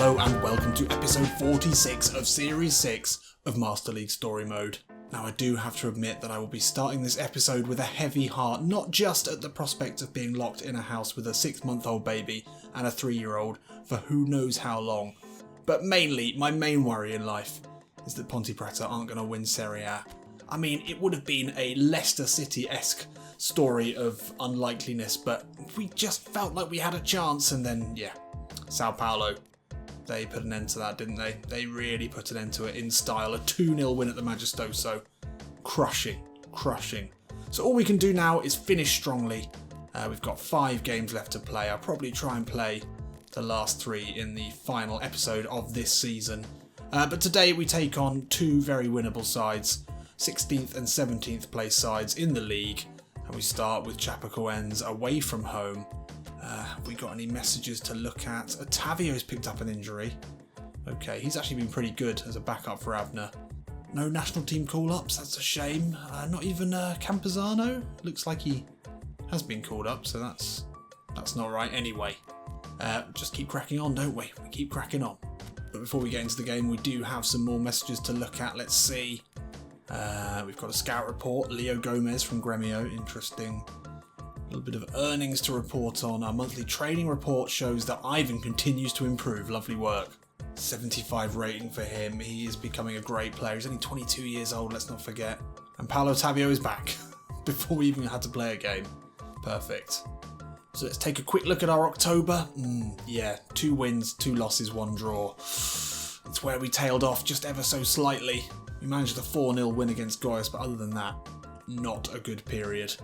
Hello and welcome to episode 46 of Series 6 of Master League Story Mode. Now I do have to admit that I will be starting this episode with a heavy heart, not just at the prospect of being locked in a house with a 6-month-old baby and a 3-year-old for who knows how long, but mainly my main worry in life is that Ponte Preta aren't going to win Serie A. I mean, it would have been a Leicester City-esque story of unlikeliness, but we just felt like we had a chance, and then, Sao Paulo. They put an end to that, didn't they? They really put an end to it in style. A 2-0 win at the Majestoso. Crushing. So all we can do now is finish strongly. We've got 5 games left to play. I'll probably try and play the last 3 in the final episode of this season. But today we take on 2 very winnable sides. 16th and 17th place sides in the league. And we start with Chapecoense away from home. Have we got any messages to look at? Otavio's picked up an injury. Okay, he's actually been pretty good as a backup for Abner. No national team call-ups, that's a shame. Not even Campazano? Looks like he has been called up, so that's not right anyway. Just keep cracking on, don't we? We keep cracking on. But before we get into the game, we do have some more messages to look at. Let's see. We've got a scout report. Leo Gomez from Gremio, interesting. A little bit of earnings to report on. Our monthly training report shows that Ivan continues to improve. Lovely work. 75 rating for him. He is becoming a great player. He's only 22 years old, let's not forget. And Paulo Otavio is back before we even had to play a game. Perfect. So let's take a quick look at our October. 2 wins, 2 losses, 1 draw. It's where we tailed off just ever so slightly. We managed a 4-0 win against Goiás, but other than that, not a good period.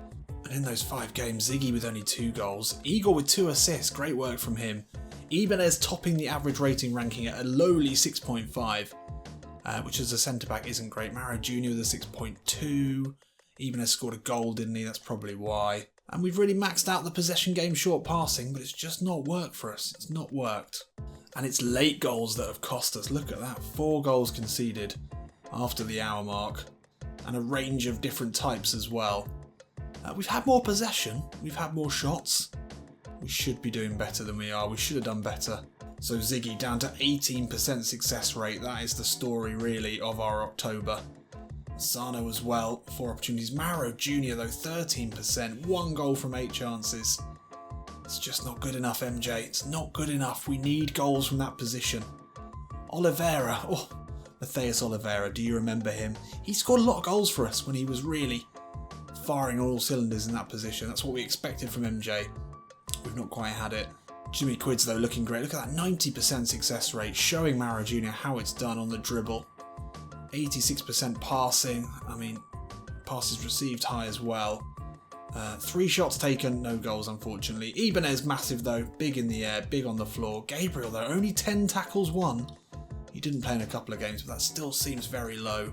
And in those 5 games, Ziggy with only 2 goals, Igor with 2 assists, great work from him. Ibanez topping the average rating ranking at a lowly 6.5, which as a centre-back isn't great. Maro Jr. with a 6.2, Ibanez scored a goal, didn't he? That's probably why. And we've really maxed out the possession game short passing, but it's just not worked for us. It's not worked. And it's late goals that have cost us. Look at that, 4 goals conceded after the hour mark, and a range of different types as well. We've had more possession, we've had more shots. We should be doing better than we are, we should have done better. So Ziggy down to 18% success rate, that is the story really of our October. Sano as well, 4 opportunities. Maro Jr. though, 13%, 1 goal from 8 chances. It's just not good enough, MJ, it's not good enough. We need goals from that position. Oliveira, Matheus Oliveira, do you remember him? He scored a lot of goals for us when he was really firing on all cylinders in that position. That's what we expected from MJ. We've not quite had it. Jimmy Quids though looking great. Look at that 90% success rate, showing Maro Jr. how it's done on the dribble. 86% passing. I mean, passes received high as well. 3 shots taken, no goals unfortunately. Ibanez massive though, big in the air, big on the floor. Gabriel though, only 10 tackles won. He didn't play in a couple of games, but that still seems very low.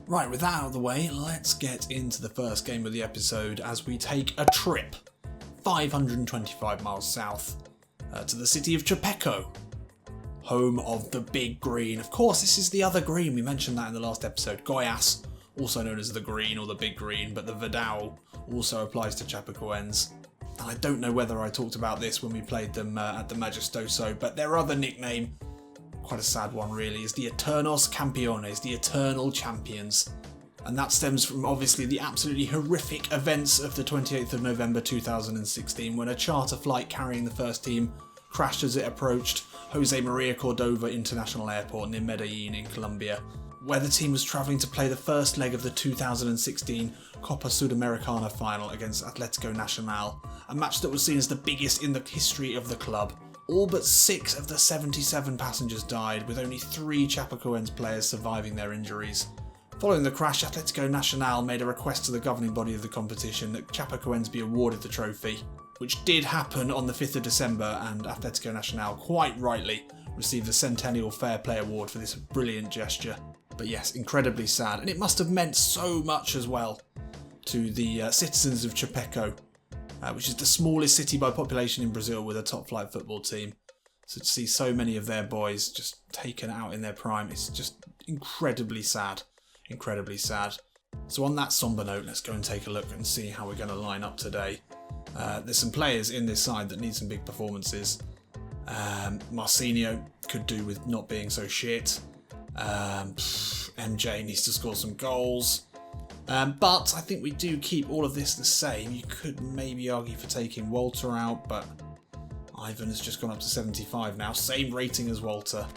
Right, with that out of the way, let's get into the first game of the episode as we take a trip 525 miles south to the city of Chapecó, home of the Big Green. Of course, this is the other green, we mentioned that in the last episode. Goiás, also known as the Green or the Big Green, but the Vidal also applies to Chapecoense. And I don't know whether I talked about this when we played them at the Majestoso, but their other nickname, quite a sad one really, is the Eternos Campeones, the Eternal Champions. And that stems from obviously the absolutely horrific events of the 28th of November 2016 when a charter flight carrying the first team crashed as it approached Jose Maria Cordova International Airport near Medellin in Colombia, where the team was travelling to play the first leg of the 2016 Copa Sudamericana final against Atlético Nacional, a match that was seen as the biggest in the history of the club. All but 6 of the 77 passengers died, with only 3 Chapecoense players surviving their injuries. Following the crash, Atlético Nacional made a request to the governing body of the competition that Chapecoense be awarded the trophy, which did happen on the 5th of December, and Atlético Nacional, quite rightly, received the Centennial Fair Play Award for this brilliant gesture. But yes, incredibly sad, and it must have meant so much as well to the citizens of Chapecó, which is the smallest city by population in Brazil with a top-flight football team. So to see so many of their boys just taken out in their prime, it's just incredibly sad. Incredibly sad. So on that somber note, let's go and take a look and see how we're going to line up today. There's some players in this side that need some big performances. Marcinho could do with not being so shit. MJ needs to score some goals. But I think we do keep all of this the same. You could maybe argue for taking Walter out, but Ivan has just gone up to 75 now. Same rating as Walter.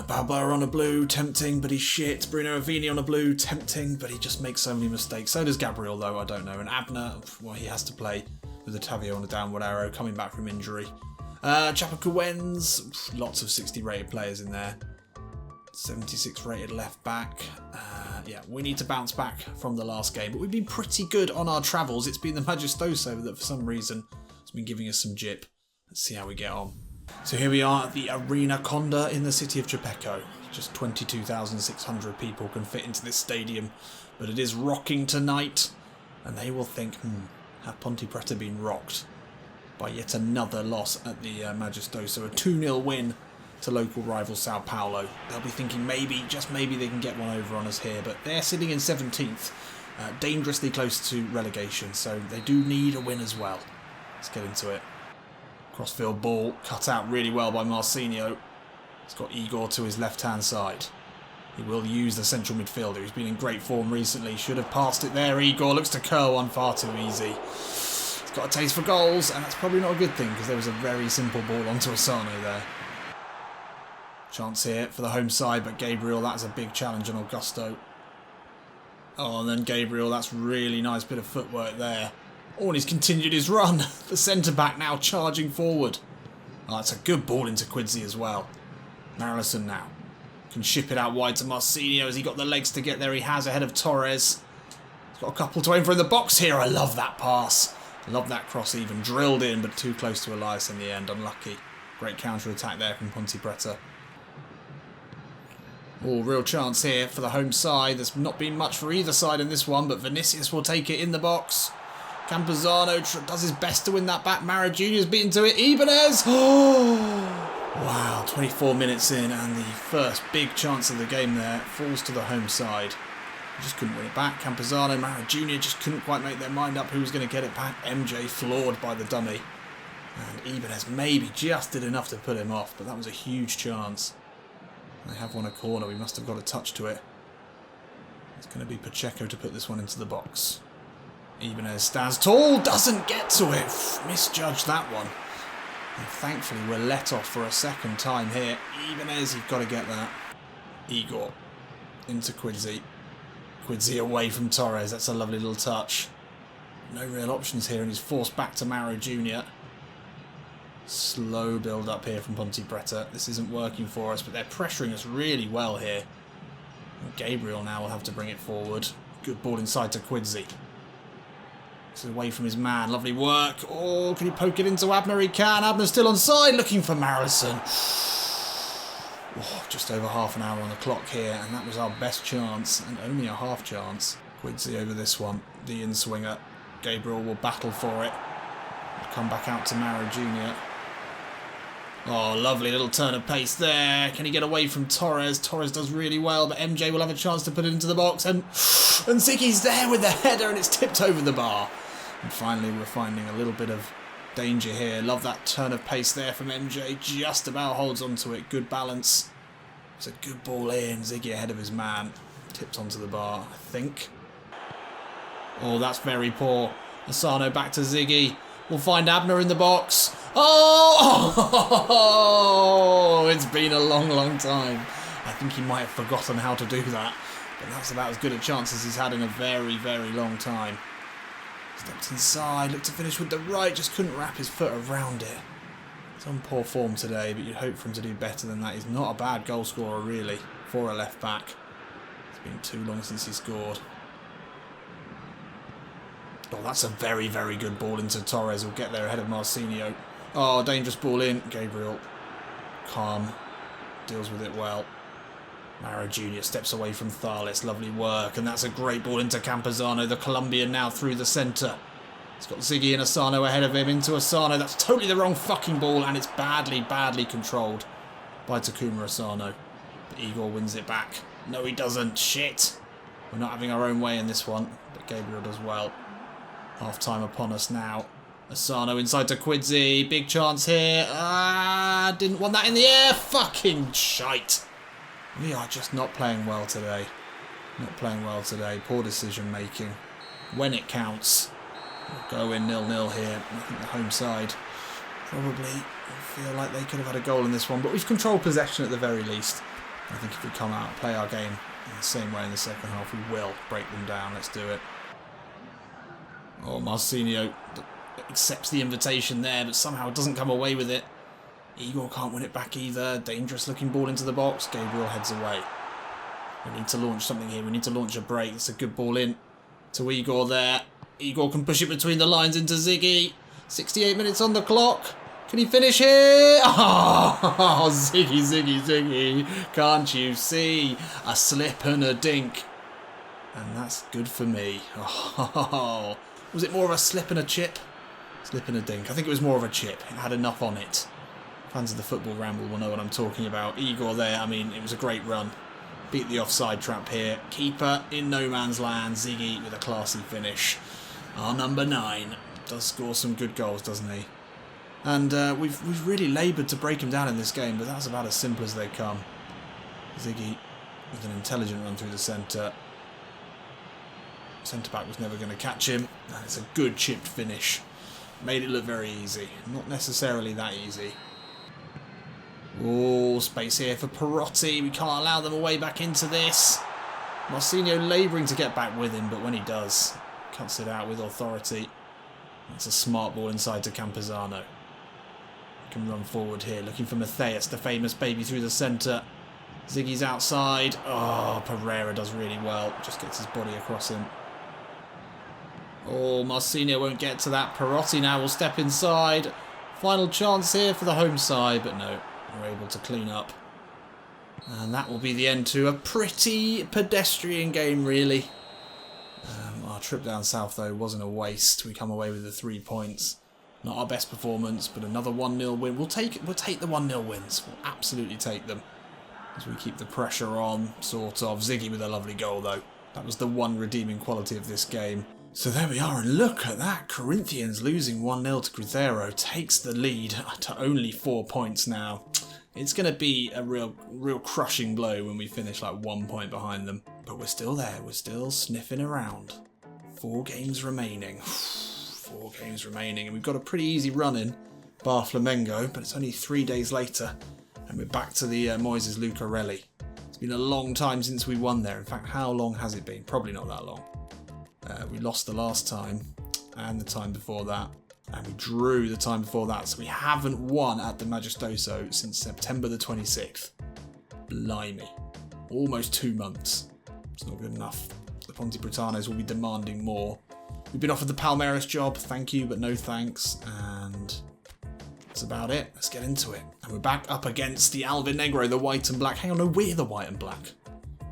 Balboa on a blue, tempting, but he's shit. Bruno Avini on a blue, tempting, but he just makes so many mistakes. So does Gabriel, though, I don't know. And Abner, well, he has to play with Otavio on a downward arrow, coming back from injury. Chapecoense, lots of 60 rated players in there. 76 rated left back. Yeah, we need to bounce back from the last game, but we've been pretty good on our travels. It's been the Majestoso that for some reason has been giving us some jip. Let's see how we get on. So here we are at the Arena Conda in the city of Chapeco. Just 22,600 people can fit into this stadium, but it is rocking tonight, and they will think, have Ponte Preta been rocked by yet another loss at the Majestoso, a 2-0 win to local rival Sao Paulo. They'll be thinking maybe, just maybe, they can get one over on us here, but they're sitting in 17th, dangerously close to relegation, so they do need a win as well. Let's get into it. Crossfield ball, cut out really well by Marcinho. He's got Igor to his left-hand side. He will use the central midfielder, who's been in great form recently. Should have passed it there. Igor looks to curl one far too easy. He's got a taste for goals, and that's probably not a good thing, because there was a very simple ball onto Asano there. Chance here for the home side, but Gabriel, that's a big challenge on Augusto. Oh, and then Gabriel, that's really nice bit of footwork there. Oh, and he's continued his run. The centre-back now charging forward. Oh, that's a good ball into Quidzi as well. MLSM now can ship it out wide to Marcinho. Has he got the legs to get there? He has, ahead of Torres. He's got a couple to aim for in the box here. I love that pass. I love that cross even. Drilled in, but too close to Elias in the end. Unlucky. Great counter-attack there from Ponte Preta. Oh, real chance here for the home side. There's not been much for either side in this one, but Vinicius will take it in the box. Campuzano does his best to win that back. Mara Jr.'s beaten to it. Ibanez! Oh! Wow, 24 minutes in, and the first big chance of the game there falls to the home side. Just couldn't win it back. Campuzano, Mara Jr. just couldn't quite make their mind up who was going to get it back. MJ floored by the dummy. And Ibanez maybe just did enough to put him off, but that was a huge chance. They have won a corner. We must have got a touch to it. It's going to be Pacheco to put this one into the box. Ibanez stands tall, doesn't get to it. Misjudged that one. And thankfully we're let off for a second time here. Ibanez, you've got to get that. Igor into Quidzi. Quidzi away from Torres. That's a lovely little touch. No real options here, and he's forced back to Mauro Jr. Slow build up here from Ponte Preta. This isn't working for us, but they're pressuring us really well here. And Gabriel now will have to bring it forward. Good ball inside to Quidzi. It's away from his man. Lovely work. Oh, can he poke it into Abner? He can. Abner's still onside, looking for Marison. Oh, just over half an hour on the clock here, and that was our best chance, and only a half chance. Quidzi over this one. The in-swinger. Gabriel will battle for it. Come back out to Mauro Jr. Oh, lovely little turn of pace there. Can he get away from Torres? Torres does really well, but MJ will have a chance to put it into the box. And Ziggy's there with the header, and it's tipped over the bar. And finally, we're finding a little bit of danger here. Love that turn of pace there from MJ. Just about holds onto it. Good balance. It's a good ball in. Ziggy ahead of his man. Tipped onto the bar, I think. Oh, that's very poor. Asano back to Ziggy. We'll find Abner in the box. Oh! It's been a long, long time. I think he might have forgotten how to do that. But that's about as good a chance as he's had in a very, very long time. Stepped inside, looked to finish with the right, just couldn't wrap his foot around it. He's on poor form today, but you'd hope for him to do better than that. He's not a bad goal scorer, really, for a left back. It's been too long since he scored. Oh, that's a very, very good ball into Torres. He'll get there ahead of Marcinho. Oh, dangerous ball in. Gabriel, calm, deals with it well. Mauro Jr. steps away from Thales. Lovely work. And that's a great ball into Campuzano. The Colombian now through the centre. He's got Ziggy and Asano ahead of him. Into Asano. That's totally the wrong fucking ball. And it's badly, badly controlled by Takuma Asano. But Igor wins it back. No, he doesn't. Shit. We're not having our own way in this one. But Gabriel does well. Half time upon us now. Asano inside to Quidzi. Big chance here. bad. Didn't want that in the air. Fucking shite. We are just not playing well today. Not playing well today. Poor decision making. When it counts. We'll go in 0-0 here. I think the home side probably feel like they could have had a goal in this one. But we've controlled possession at the very least. I think if we come out and play our game in the same way in the second half, we will break them down. Let's do it. Oh, Marcinho accepts the invitation there, but somehow doesn't come away with it. Igor can't win it back either. Dangerous looking ball into the box. Gabriel heads away. We need to launch something here. We need to launch a break. It's a good ball in to Igor there. Igor can push it between the lines into Ziggy. 68 minutes on the clock. Can he finish here? Oh, Ziggy, Ziggy, Ziggy. Can't you see? A slip and a dink. And that's good for me. Oh, was it more of a slip and a chip? Slip and a dink. I think it was more of a chip. It had enough on it. Fans of the football ramble will know what I'm talking about. Igor there, I mean, it was a great run. Beat the offside trap here. Keeper in no man's land. Ziggy with a classy finish. Our number 9 does score some good goals, doesn't he? And we've really laboured to break him down in this game, but that's about as simple as they come. Ziggy with an intelligent run through the centre. Centre-back was never going to catch him. And it's a good chipped finish. Made it look very easy. Not necessarily that easy. Oh, space here for Perotti. We can't allow them away back into this. Marcinho labouring to get back with him, but when he does, cuts it out with authority. That's a smart ball inside to Campuzano. Can run forward here, looking for Matthias, the famous baby through the centre. Ziggy's outside. Oh, Pereira does really well. Just gets his body across him. Oh, Marcinho won't get to that. Perotti now will step inside. Final chance here for the home side, but no, we're able to clean up. And that will be the end to a pretty pedestrian game, really. Our trip down south, though, wasn't a waste. We come away with the 3 points. Not our best performance, but another 1-0 win. We'll take the 1-0 wins. We'll absolutely take them. As we keep the pressure on, sort of. Ziggy with a lovely goal, though. That was the one redeeming quality of this game. So there we are, and look at that. Corinthians losing 1-0 to Cruzeiro takes the lead to only 4 points now. It's going to be a real crushing blow when we finish like 1 point behind them. But we're still there. We're still sniffing around. 4 games remaining. 4 games remaining. And we've got a pretty easy run in, bar Flamengo, but it's only 3 days later. And we're back to the Moises Lucarelli. It's been a long time since we won there. In fact, how long has it been? Probably not that long. We lost the last time and the time before that. And we drew the time before that. So we haven't won at the Majestoso since September the 26th. Blimey. Almost 2 months. It's not good enough. The Ponte Pretanos will be demanding more. We've been offered the Palmeiras job. Thank you, but no thanks. And that's about it. Let's get into it. And we're back up against the Alvinegro, the white and black. Hang on, no, we're the white and black.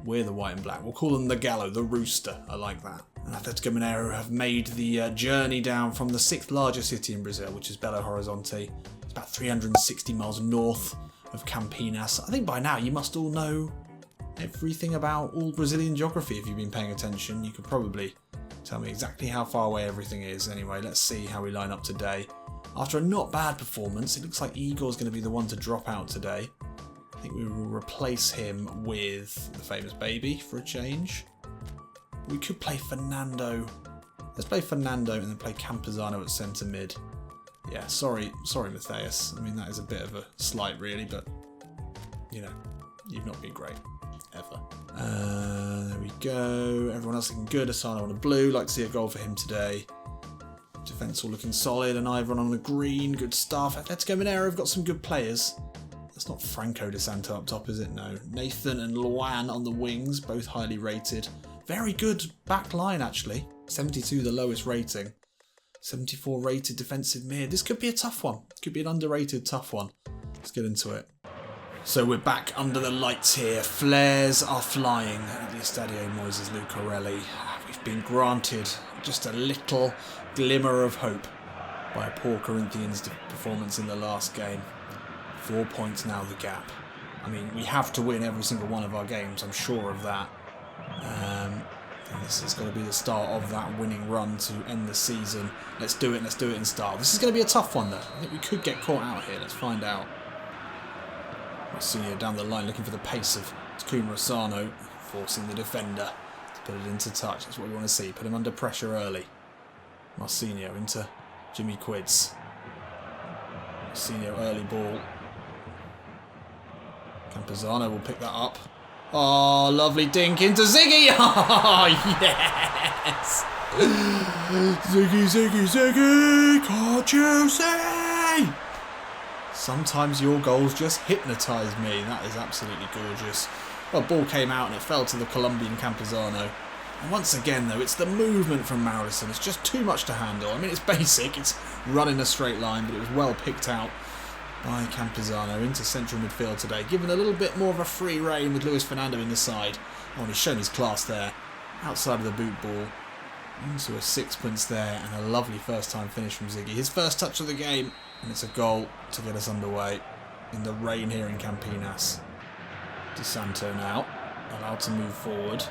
We're the white and black. We'll call them the Gallo, the Rooster. I like that. And Atletico Mineiro have made the journey down from the 6th largest city in Brazil, which is Belo Horizonte. It's about 360 miles north of Campinas. I think by now you must all know everything about all Brazilian geography if you've been paying attention. You could probably tell me exactly how far away everything is. Anyway, let's see how we line up today. After a not bad performance, it looks like Igor's going to be the one to drop out today. I think we will replace him with the famous baby for a change. We could play Fernando. Let's play Fernando and then play Campuzano at centre mid. Yeah, sorry Matthias. I mean, that is a bit of a slight really, but you know, you've not been great. Ever. There we go. Everyone else looking good. Asano on a blue. Like to see a goal for him today. Defence all looking solid. And Ivan on a green. Good stuff. Atletico Mineiro have got some good players. That's not Franco De Santo up top, is it? No. Nathan and Luan on the wings. Both highly rated. Very good back line, actually. 72 the lowest rating. 74 rated defensive mid. This could be a tough one. Could be an underrated tough one. Let's get into it. So we're back under the lights here. Flares are flying at the Estadio Moises Lucarelli. We've been granted just a little glimmer of hope by a poor Corinthians performance in the last game. 4 points now the gap. I mean, we have to win every single one of our games, I'm sure of that. And this is going to be the start of that winning run to end the season. Let's do it in style. This is going to be a tough one though. I think we could get caught out here. Let's find out. Marcinho down the line looking for the pace of Takuma Asano, forcing the defender to put it into touch. That's what we want to see. Put him under pressure early. Marcinho into Jimmy Quids. Marcinho early ball. Campuzano will pick that up. Oh, lovely dink into Ziggy! Oh, yes! Ziggy, Ziggy, Ziggy! Can't you see? Sometimes your goals just hypnotise me. That is absolutely gorgeous. Well, ball came out and it fell to the Colombian Campuzano. And once again, though, it's the movement from MLSM. It's just too much to handle. I mean, it's basic. It's running a straight line, but it was well picked out by Campuzano into central midfield today, given a little bit more of a free rein with Luis Fernando in the side. Oh, and he's shown his class there. Outside of the boot ball. Into a sixpence there, and a lovely first-time finish from Ziggy. His first touch of the game, and it's a goal to get us underway in the rain here in Campinas. De Santo now, allowed to move forward.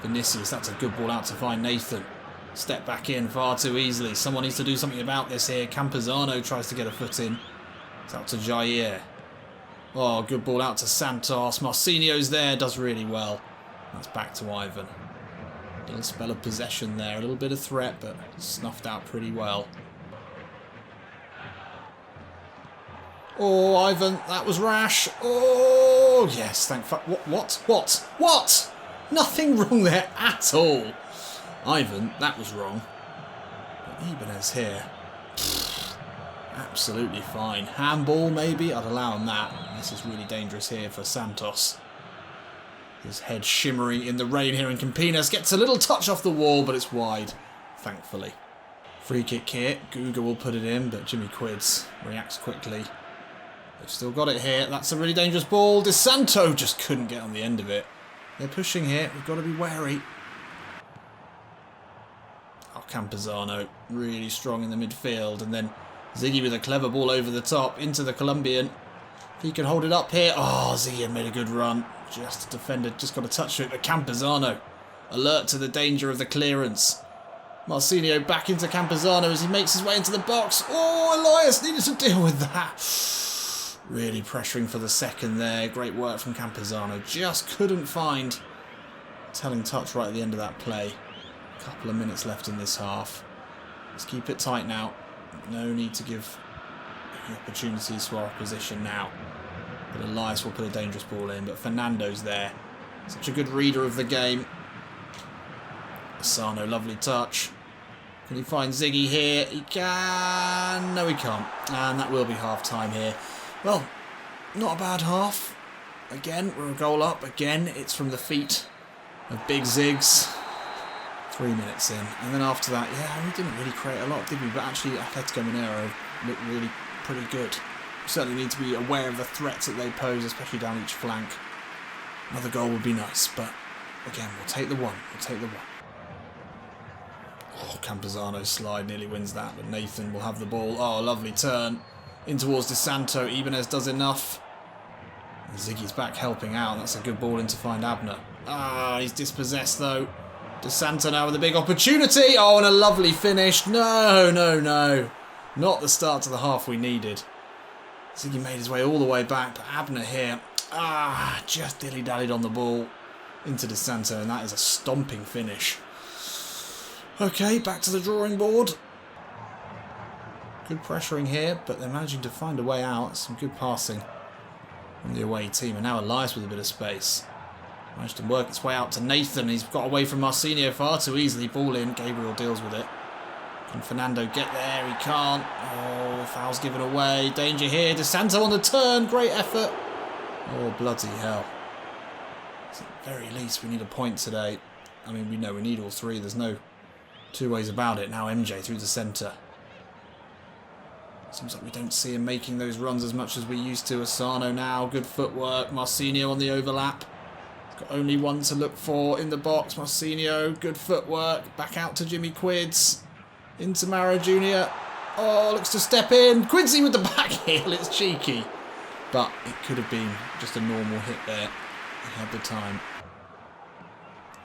Vinicius, that's a good ball out to find Nathan. Step back in far too easily. Someone needs to do something about this here. Campuzano tries to get a foot in. It's out to Jair. Oh, good ball out to Santos. Marcinho's there, does really well. That's back to Ivan. Little spell of possession there, a little bit of threat, but snuffed out pretty well. Oh, Ivan, that was rash. Oh, yes, thank fuck. What? Nothing wrong there at all. Ivan, that was wrong. But Ibanez here. Absolutely fine. Handball, maybe? I'd allow him that. This is really dangerous here for Santos. His head shimmering in the rain here in Campinas. Gets a little touch off the wall, but it's wide, thankfully. Free kick here. Guga will put it in, but Jimmy Quids reacts quickly. They've still got it here. That's a really dangerous ball. De Santo just couldn't get on the end of it. They're pushing here. We've got to be wary. Oh, Campuzano really strong in the midfield. And then Ziggy with a clever ball over the top into the Colombian. If he can hold it up here. Oh, Ziggy made a good run. Just a defender, just got a touch to it. But Campuzano, alert to the danger of the clearance. Marcinho back into Campuzano as he makes his way into the box. Oh, Elias needed to deal with that. Really pressuring for the second there. Great work from Campuzano. Just couldn't find a telling touch right at the end of that play. A couple of minutes left in this half. Let's keep it tight now. No need to give any opportunities to our opposition now. But Elias will put a dangerous ball in. But Fernando's there. Such a good reader of the game. Asano, lovely touch. Can he find Ziggy here? He can. No, he can't. And that will be half time here. Well, not a bad half. Again, we're a goal up. Again, it's from the feet of Big Ziggs. 3 minutes in. And then after that, yeah, we didn't really create a lot, did we? But actually, Atletico Mineiro looked really pretty good. We certainly need to be aware of the threats that they pose, especially down each flank. Another goal would be nice, but again, we'll take the one. We'll take the one. Oh, Campuzano's slide nearly wins that, but Nathan will have the ball. Oh, lovely turn. In towards De Santo. Ibanez does enough. And Ziggy's back helping out. That's a good ball in to find Abner. Ah, he's dispossessed though. De Santo now with a big opportunity. Oh, and a lovely finish. No. Not the start to the half we needed. Ziggy made his way all the way back, but Abner here. Ah, just dilly-dallied on the ball into De Santo, and that is a stomping finish. Okay, back to the drawing board. Good pressuring here, but they're managing to find a way out. Some good passing from the away team. And now Elias with a bit of space. Managed to work its way out to Nathan. He's got away from Marcinho far too easily. Ball in. Gabriel deals with it. Can Fernando get there? He can't. Oh, foul's given away. Danger here. De Santo on the turn. Great effort. Oh, bloody hell. So at the very least, we need a point today. I mean, we know we need all three. There's no two ways about it. Now MJ through the centre. Seems like we don't see him making those runs as much as we used to. Asano now, good footwork. Marcinho on the overlap. He's got only one to look for in the box. Marcinho, good footwork. Back out to Jimmy Quids. Into Maro Jr. Oh, looks to step in. Quincy with the back heel. It's cheeky. But it could have been just a normal hit there. He had the time.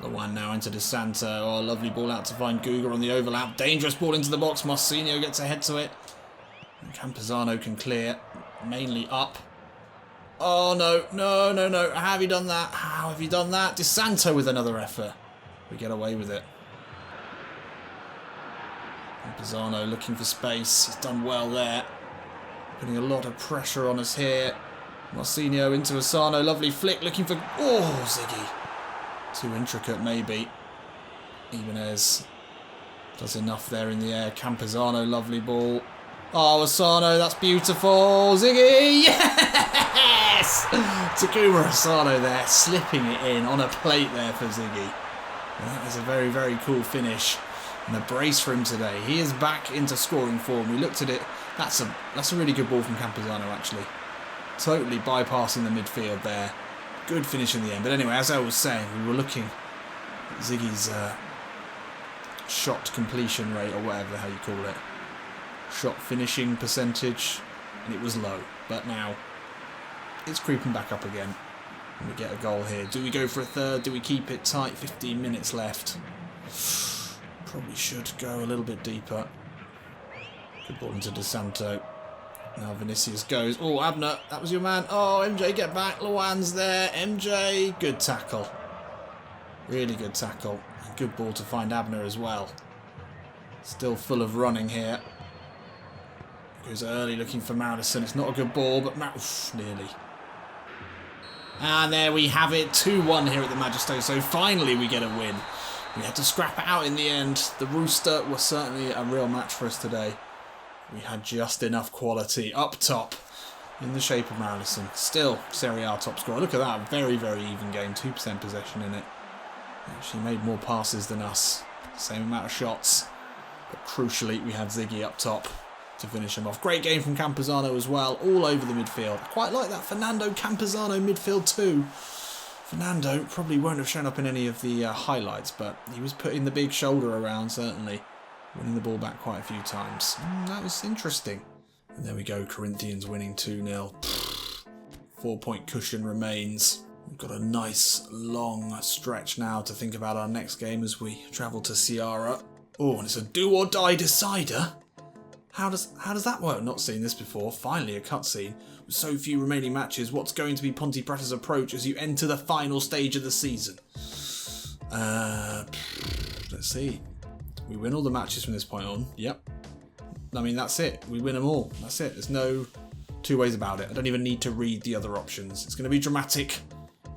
The one now into De Santo. Oh, lovely ball out to find Guga on the overlap. Dangerous ball into the box. Marcinho gets ahead to it. And Campuzano can clear, mainly up. Oh no, no, no, no. How have you done that? How have you done that? DeSanto with another effort. We get away with it. Pisano looking for space. He's done well there. Putting a lot of pressure on us here. Marcinho into Asano. Lovely flick looking for... Oh, Ziggy. Too intricate maybe. Ibanez does enough there in the air. Campuzano, lovely ball. Oh, Asano, that's beautiful. Ziggy, yes! Takuma Asano there, slipping it in on a plate there for Ziggy. And that is a very, very cool finish. And a brace for him today. He is back into scoring form. We looked at it. That's a really good ball from Campuzano, actually. Totally bypassing the midfield there. Good finish in the end. But anyway, as I was saying, we were looking at Ziggy's shot completion rate, or whatever the hell you call it. Shot finishing percentage, and it was low. But now it's creeping back up again. And we get a goal here. Do we go for a third? Do we keep it tight? 15 minutes left. Probably should go a little bit deeper. Good ball into DeSanto. Now Vinicius goes. Oh, Abner, that was your man. Oh, MJ, get back. Luan's there. MJ, good tackle. Really good tackle. Good ball to find Abner as well. Still full of running here. Goes early looking for Madison. It's not a good ball, but nearly. And there we have it. 2-1 here at the Magisto. So finally we get a win. We had to scrap it out in the end. The Rooster was certainly a real match for us today. We had just enough quality up top in the shape of Madison. Still Serie A top scorer. Look at that. Very, very even game. 2% possession in it. Actually made more passes than us. Same amount of shots. But crucially, we had Ziggy up top to finish him off. Great game from Campuzano as well. All over the midfield. I quite like that Fernando Campuzano midfield too. Fernando probably won't have shown up in any of the highlights, but he was putting the big shoulder around, certainly. Winning the ball back quite a few times. That was interesting. And there we go, Corinthians winning 2-0. 4-point cushion remains. We've got a nice long stretch now to think about our next game as we travel to Ceará. Oh, and it's a do-or-die decider. How does that work? Not seen this before. Finally, a cutscene. With so few remaining matches, what's going to be Ponte Preta's approach as you enter the final stage of the season? Let's see. We win all the matches from this point on. Yep. I mean, that's it. We win them all. That's it. There's no two ways about it. I don't even need to read the other options. It's going to be dramatic.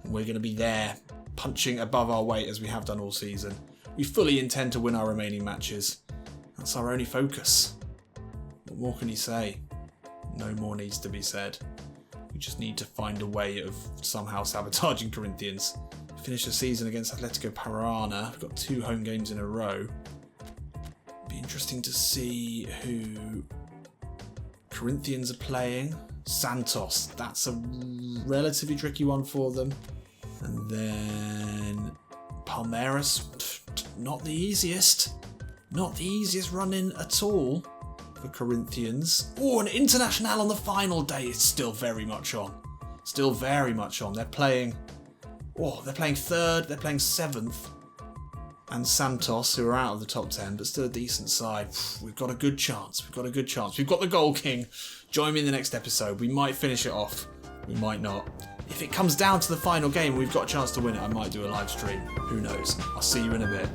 And we're going to be there, punching above our weight as we have done all season. We fully intend to win our remaining matches. That's our only focus. What more can you say? No more needs to be said. We just need to find a way of somehow sabotaging Corinthians. Finish the season against Atletico Parana. We've got 2 home games in a row. Be interesting to see who Corinthians are playing. Santos. That's a relatively tricky one for them. And then Palmeiras. Not the easiest. Not the easiest run-in at all for Corinthians. Oh, an International on the final day. It's still very much on. Still very much on. They're playing third, they're playing 7th. And Santos, who are out of the top 10, but still a decent side. We've got a good chance. We've got a good chance. We've got the Goal King. Join me in the next episode. We might finish it off. We might not. If it comes down to the final game, we've got a chance to win it. I might do a live stream. Who knows? I'll see you in a bit.